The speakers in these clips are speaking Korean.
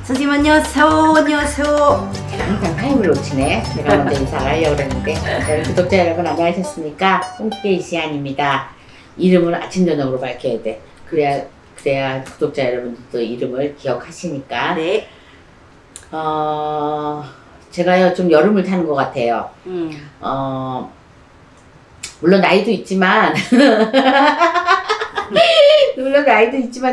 선생님 안녕하세요. 안녕하세요. 항상 타임을 놓치네. 내가 먼저 인사를 하려고 그랬는데. 구독자 여러분 안녕하셨습니까? 홍띠의 시안입니다. 이름을 아침 저녁으로 밝혀야 돼. 그래야 구독자 여러분들도 이름을 기억하시니까. 네. 제가요 좀 여름을 타는 것 같아요. 물론 나이도 있지만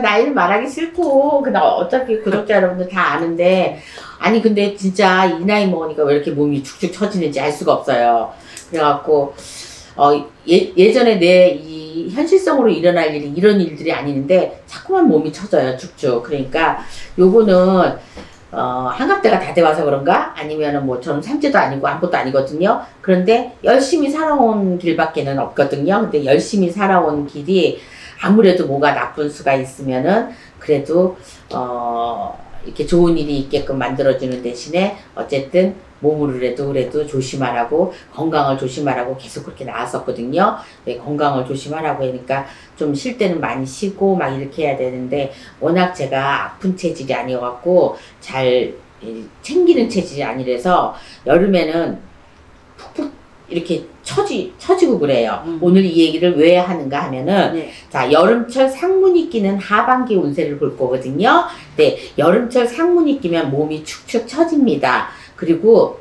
나이를 말하기 싫고 그냥 어차피 구독자 여러분들 다 아는데, 아니 근데 진짜 이 나이 먹으니까 왜 이렇게 몸이 축축 처지는지 알 수가 없어요. 그래갖고 예전에 내 이 현실성으로 일어날 일이 이런 일들이 아니는데 자꾸만 몸이 처져요, 축축. 그러니까 요거는 한갑대가 다 돼와서 그런가? 아니면은 뭐 저는 삼재도 아니고 아무것도 아니거든요. 그런데 열심히 살아온 길밖에는 없거든요. 근데 열심히 살아온 길이 아무래도 뭐가 나쁜 수가 있으면은 그래도 이렇게 좋은 일이 있게끔 만들어주는 대신에 어쨌든 몸으로라도 조심하라고, 건강을 조심하라고 계속 그렇게 나왔었거든요. 네, 건강을 조심하라고 하니까 좀 쉴 때는 많이 쉬고 막 이렇게 해야 되는데, 워낙 제가 아픈 체질이 아니어갖고 잘 챙기는 체질이 아니라서 여름에는 푹푹 이렇게 처지고 그래요. 오늘 이 얘기를 왜 하는가 하면은, 네. 자, 여름철 상문이 끼는 하반기 운세를 볼 거거든요. 네, 여름철 상문이 끼면 몸이 축축 처집니다. 그리고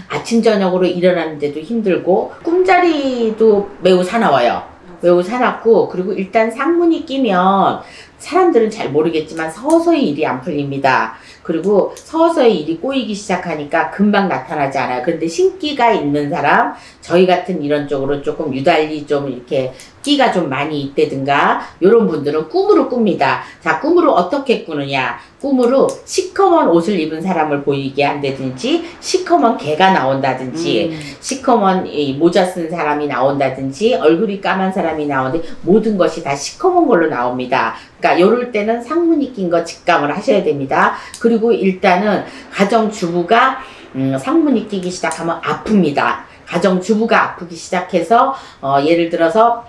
아침 저녁으로 일어나는데도 힘들고 꿈자리도 매우 사나워요. 매우 사납고, 그리고 일단 상문이 끼면 사람들은 잘 모르겠지만 서서히 일이 안 풀립니다. 그리고 서서히 일이 꼬이기 시작하니까 금방 나타나지 않아요. 그런데 신기가 있는 사람, 저희 같은 이런 쪽으로 조금 유달리 좀 이렇게 끼가 좀 많이 있다든가 요런 분들은 꿈으로 꿉니다. 자, 꿈으로 어떻게 꾸느냐. 꿈으로 시커먼 옷을 입은 사람을 보이게 한다든지, 시커먼 개가 나온다든지, 시커먼 모자 쓴 사람이 나온다든지, 얼굴이 까만 사람이 나오는데 모든 것이 다 시커먼 걸로 나옵니다. 그러니까 요럴 때는 상문이 낀 거 직감을 하셔야 됩니다. 그리고 일단은 가정주부가 상문이 끼기 시작하면 아픕니다. 가정주부가 아프기 시작해서 예를 들어서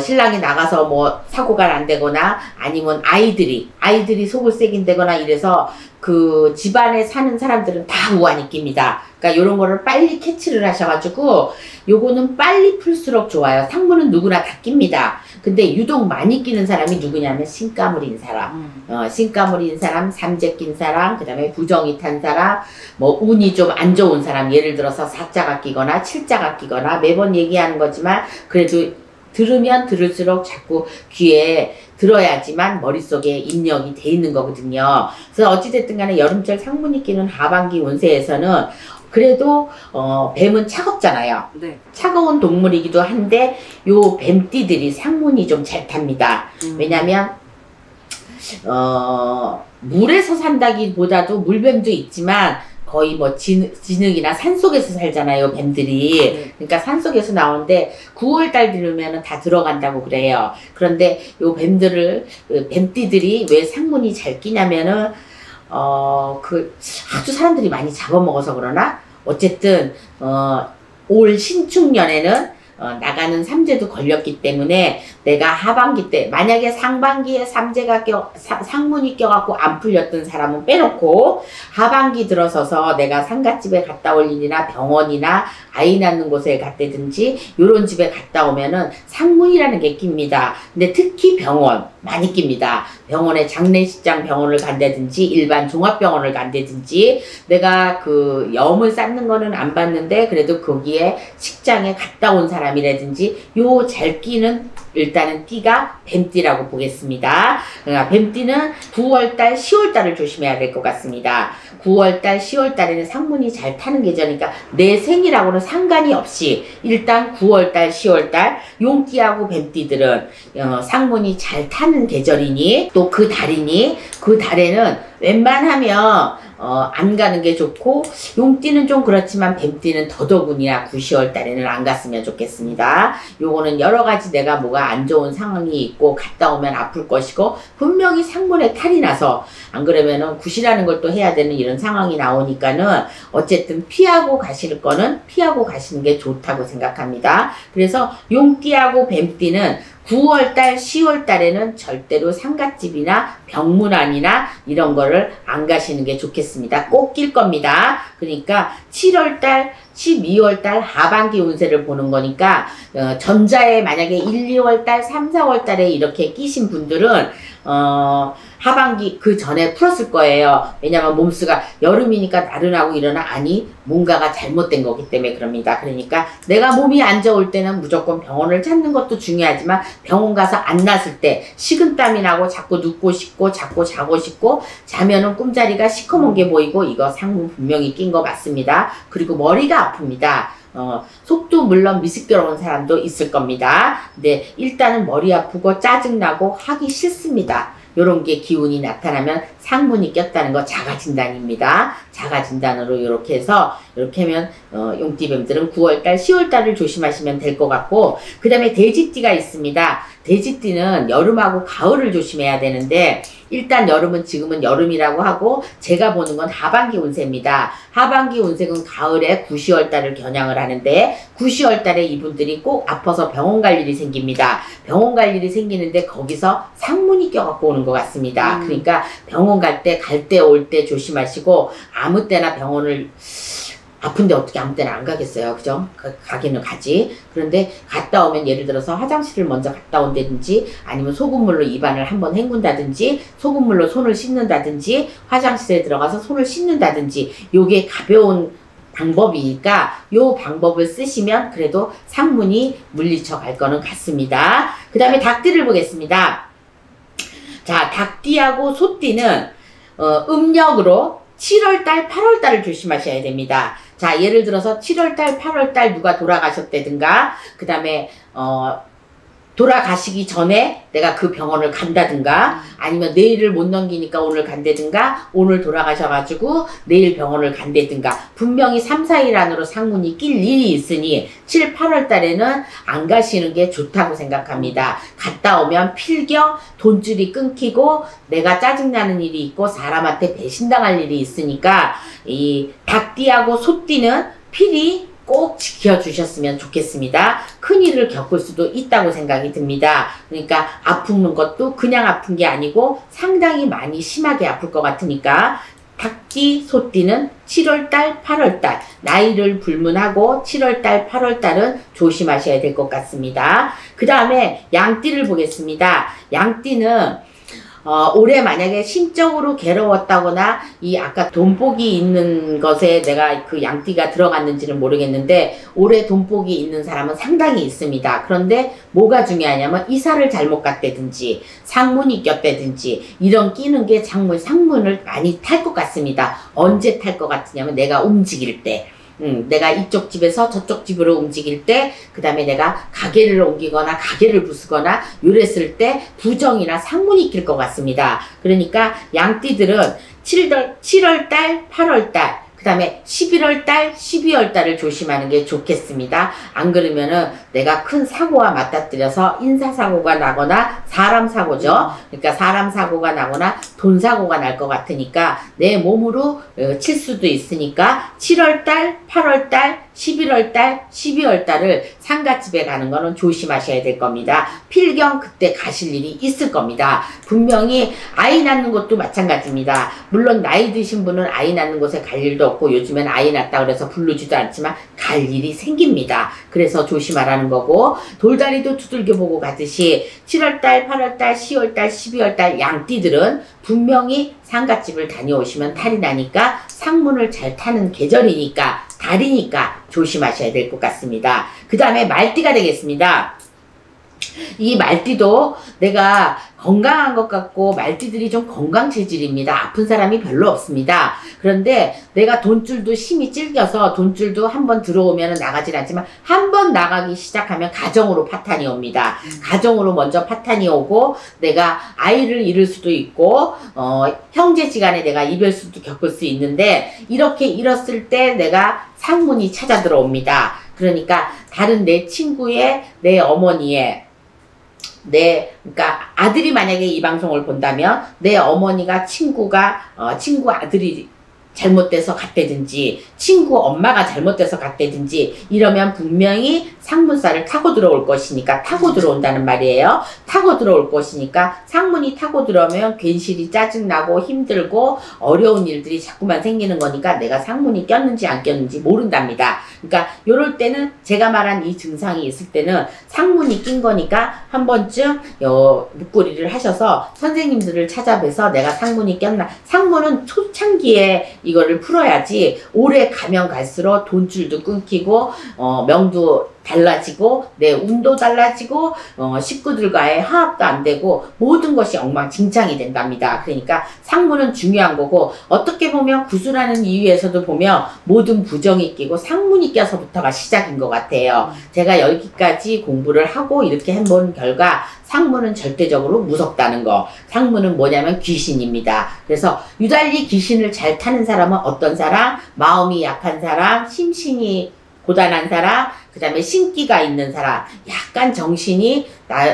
신랑이 나가서 뭐 사고가 난다거나 아니면 아이들이 속을 새긴다거나 이래서 그 집안에 사는 사람들은 다 우환이 낍니다. 그러니까 요런 거를 빨리 캐치를 하셔가지고 요거는 빨리 풀수록 좋아요. 상문은 누구나 다 낍니다. 근데 유독 많이 끼는 사람이 누구냐면 신가물인 사람, 신가물인 사람, 삼재 낀 사람, 그 다음에 부정이 탄 사람, 뭐 운이 좀 안 좋은 사람, 예를 들어서 사자가 끼거나 칠자가 끼거나, 매번 얘기하는 거지만 그래도 들으면 들을수록 자꾸 귀에 들어야지만 머릿속에 입력이 돼 있는 거거든요. 그래서 어찌됐든 간에 여름철 상문이 끼는 하반기 운세에서는 그래도 뱀은 차갑잖아요. 네. 차가운 동물이기도 한데 요 뱀띠들이 상문이 좀 잘 탑니다. 왜냐면 물에서 산다기보다도 물뱀도 있지만 거의 뭐 진흙이나 산속에서 살잖아요, 뱀들이. 그러니까 산속에서 나오는데 9월달 되면은 다 들어간다고 그래요. 그런데 요 뱀띠들이 왜 상문이 잘 끼냐면은 아주 사람들이 많이 잡아먹어서 그러나, 어쨌든 올 신축년에는 나가는 삼재도 걸렸기 때문에 내가 하반기 때 만약에 상반기에 상문이 껴갖고 안 풀렸던 사람은 빼놓고 하반기 들어서서 내가 상갓집에 갔다 올 일이나 병원이나 아이 낳는 곳에 갔다든지 요런 집에 갔다 오면은 상문이라는 게 낍니다. 근데 특히 병원 많이 낍니다. 병원에 장례식장 병원을 간다든지 일반 종합병원을 간다든지, 내가 그 염을 쌓는 거는 안 봤는데 그래도 거기에 식장에 갔다 온 사람이라든지 요 잘 끼는 일단은 띠가 뱀띠라고 보겠습니다. 그러니까 뱀띠는 9월달, 10월달을 조심해야 될 것 같습니다. 9월달, 10월달에는 상문이 잘 타는 계절이니까 내 생일하고는 상관이 없이 일단 9월달, 10월달 용띠하고 뱀띠들은 상문이 잘 타는 계절이니, 또 그 달에는 웬만하면 안 가는 게 좋고, 용띠는 좀 그렇지만 뱀띠는 더더군이나 9, 10월 달에는 안 갔으면 좋겠습니다. 요거는 여러 가지 내가 뭐가 안 좋은 상황이 있고 갔다 오면 아플 것이고, 분명히 상문에 탈이 나서 안 그러면은 굿이라는 걸 또 해야 되는 이런 상황이 나오니까는 어쨌든 피하고 가실 거는 피하고 가시는 게 좋다고 생각합니다. 그래서 용띠하고 뱀띠는 9월달, 10월달에는 절대로 상갓집이나 병문안이나 이런 거를 안 가시는 게 좋겠습니다. 꼭 낄 겁니다. 그러니까 7월달, 12월달 하반기 운세를 보는 거니까 전자에 만약에 1, 2월달, 3, 4월달에 이렇게 끼신 분들은 하반기 그 전에 풀었을 거예요. 왜냐면 몸수가 여름이니까 나른하고 이러나 아니 뭔가가 잘못된 거기 때문에 그럽니다. 그러니까 내가 몸이 안 좋을 때는 무조건 병원을 찾는 것도 중요하지만 병원 가서 안 났을 때 식은땀이 나고 자꾸 눕고 싶고 자꾸 자고 싶고 자면은 꿈자리가 시커먼 게 보이고 이거 상문 분명히 낀 거 맞습니다. 그리고 머리가 아픕니다. 속도 물론 미스겨운 사람도 있을 겁니다. 근데 일단은 머리 아프고 짜증나고 하기 싫습니다. 요런 게 기운이 나타나면 상문이 꼈다는 거 자가진단입니다. 자가진단으로 이렇게 해서 이렇게 하면 용띠뱀들은 9월달, 10월달을 조심하시면 될 것 같고 그 다음에 돼지띠가 있습니다. 돼지띠는 여름하고 가을을 조심해야 되는데 일단 여름은 지금은 여름이라고 하고 제가 보는 건 하반기 운세입니다. 하반기 운세는 가을에 9, 10월달을 겨냥을 하는데 9, 10월달에 이분들이 꼭 아파서 병원 갈 일이 생깁니다. 병원 갈 일이 생기는데 거기서 상문이 껴갖고 오는 것 같습니다. 그러니까 병원 갈 때 올 때 조심하시고 아무 때나 병원을 아픈데 어떻게 아무 때나 안 가겠어요. 그죠? 가기는 가지. 그런데 갔다 오면 예를 들어서 화장실을 먼저 갔다 온다든지 아니면 소금물로 입안을 한번 헹군다든지 소금물로 손을 씻는다든지 화장실에 들어가서 손을 씻는다든지 요게 가벼운 방법이니까 요 방법을 쓰시면 그래도 상문이 물리쳐 갈 거는 같습니다. 그 다음에 닭띠를 보겠습니다. 자, 닭띠하고 소띠는 음력으로 7월달, 8월달을 조심하셔야 됩니다. 자, 예를 들어서 7월달, 8월달 누가 돌아가셨다든가 그 다음에 돌아가시기 전에 내가 그 병원을 간다든가 아니면 내일을 못 넘기니까 오늘 간다든가 오늘 돌아가셔가지고 내일 병원을 간다든가 분명히 3, 4일 안으로 상문이 낄 일이 있으니 7, 8월 달에는 안 가시는 게 좋다고 생각합니다. 갔다 오면 필경 돈줄이 끊기고 내가 짜증나는 일이 있고 사람한테 배신당할 일이 있으니까 이 닭띠하고 소띠는 필히 꼭 지켜주셨으면 좋겠습니다. 큰일을 겪을 수도 있다고 생각이 듭니다. 그러니까 아픈 것도 그냥 아픈 게 아니고 상당히 많이 심하게 아플 것 같으니까 닭띠, 소띠는 7월달, 8월달 나이를 불문하고 7월달, 8월달은 조심하셔야 될 것 같습니다. 그 다음에 양띠를 보겠습니다. 양띠는 올해 만약에 심적으로 괴로웠다거나 이 아까 돈복이 있는 것에 내가 그 양띠가 들어갔는지는 모르겠는데 올해 돈복이 있는 사람은 상당히 있습니다. 그런데 뭐가 중요하냐면 이사를 잘못 갔다든지 상문이 꼈다든지 이런 끼는 게 상문을 많이 탈 것 같습니다. 언제 탈 것 같으냐면 내가 움직일 때 내가 이쪽 집에서 저쪽 집으로 움직일 때, 그 다음에 내가 가게를 옮기거나 가게를 부수거나 이랬을 때 부정이나 상문이 낄 것 같습니다. 그러니까 양띠들은 7월달, 8월달, 그 다음에 11월달, 12월달을 조심하는 게 좋겠습니다. 안 그러면은 내가 큰 사고와 맞닥뜨려서 인사사고가 나거나 사람 사고죠. 그러니까 사람 사고가 나거나 돈 사고가 날 것 같으니까 내 몸으로 칠 수도 있으니까 7월달, 8월달, 11월달, 12월달을 상가집에 가는 거는 조심하셔야 될 겁니다. 필경 그때 가실 일이 있을 겁니다. 분명히 아이 낳는 것도 마찬가지입니다. 물론 나이 드신 분은 아이 낳는 곳에 갈 일도 없고 요즘엔 아이 낳다 그래서 부르지도 않지만 갈 일이 생깁니다. 그래서 조심하라는 거고 돌다리도 두들겨 보고 가듯이 7월달, 8월달, 10월달, 12월달 양띠들은 분명히 상가집을 다녀오시면 탈이 나니까 상문을 잘 타는 계절이니까 달이니까 조심하셔야 될 것 같습니다. 그 다음에 말띠가 되겠습니다. 이 말띠도 내가 건강한 것 같고 말띠들이 좀 건강 체질입니다. 아픈 사람이 별로 없습니다. 그런데 내가 돈줄도 심히 찔겨서 돈줄도 한번 들어오면 나가질 않지만 한번 나가기 시작하면 가정으로 파탄이 옵니다. 가정으로 먼저 파탄이 오고 내가 아이를 잃을 수도 있고 형제지간에 내가 이별수도 겪을 수 있는데 이렇게 잃었을 때 내가 상문이 찾아 들어옵니다. 그러니까 다른 내 친구의 내 어머니의 그러니까 아들이 만약에 이 방송을 본다면 내 어머니가 친구 아들이 잘못돼서 갔다든지 친구 엄마가 잘못돼서 갔다든지 이러면 분명히 상문살을 타고 들어올 것이니까 타고 들어온다는 말이에요. 타고 들어올 것이니까 상문이 타고 들어오면 괜시리 짜증나고 힘들고 어려운 일들이 자꾸만 생기는 거니까 내가 상문이 꼈는지 안 꼈는지 모른답니다. 그러니까 요럴 때는 제가 말한 이 증상이 있을 때는 상문이 낀 거니까 한 번쯤 묵고리를 하셔서 선생님들을 찾아뵈서 내가 상문이 꼈나. 상문은 초창기에 이거를 풀어야지 오래 가면 갈수록 돈줄도 끊기고 명도 달라지고 내 운도 달라지고 식구들과의 화합도 안 되고 모든 것이 엉망진창이 된답니다. 그러니까 상문은 중요한 거고 어떻게 보면 구수라는 이유에서도 보면 모든 부정이 끼고 상문이 껴서부터가 시작인 것 같아요. 제가 여기까지 공부를 하고 이렇게 해본 결과 상문은 절대적으로 무섭다는 거. 상문은 뭐냐면 귀신입니다. 그래서 유달리 귀신을 잘 타는 사람은 어떤 사람? 마음이 약한 사람, 심신이 고단한 사람, 그 다음에 신기가 있는 사람, 약간 정신이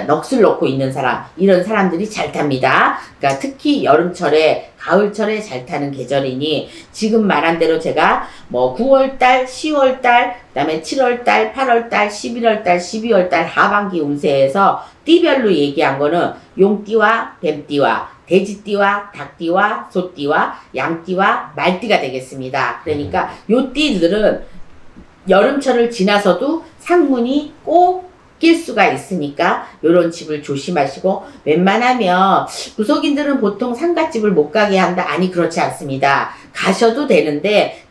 넋을 놓고 있는 사람, 이런 사람들이 잘 탑니다. 그러니까 특히 여름철에, 가을철에 잘 타는 계절이니 지금 말한 대로 제가 뭐 9월달, 10월달, 그 다음에 7월달, 8월달, 11월달, 12월달 하반기 운세에서 띠별로 얘기한 거는 용띠와 뱀띠와 돼지띠와 닭띠와 소띠와 양띠와 말띠가 되겠습니다. 그러니까 요 띠들은 여름철을 지나서도 상문이 꼭 낄 수가 있으니까 요런 집을 조심하시고 웬만하면 구석인들은 보통 상갓집을 못 가게 한다. 아니 그렇지 않습니다. 가셔도 되는데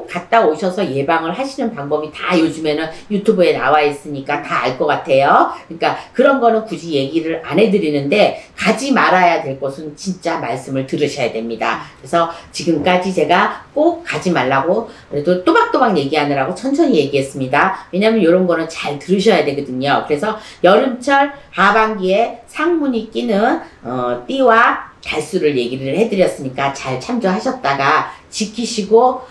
갔다 오셔서 예방을 하시는 방법이 다 요즘에는 유튜브에 나와 있으니까 다 알 것 같아요. 그러니까 그런 거는 굳이 얘기를 안 해드리는데 가지 말아야 될 곳은 진짜 말씀을 들으셔야 됩니다. 그래서 지금까지 제가 꼭 가지 말라고 그래도 또박또박 얘기하느라고 천천히 얘기했습니다. 왜냐면 이런 거는 잘 들으셔야 되거든요. 그래서 여름철 하반기에 상문이 끼는 띠와 달수를 얘기를 해드렸으니까 잘 참조하셨다가 지키시고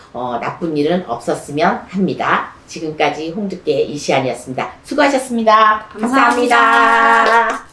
나쁜 일은 없었으면 합니다. 지금까지 홍두깨 이시안이었습니다. 수고하셨습니다. 감사합니다. 감사합니다.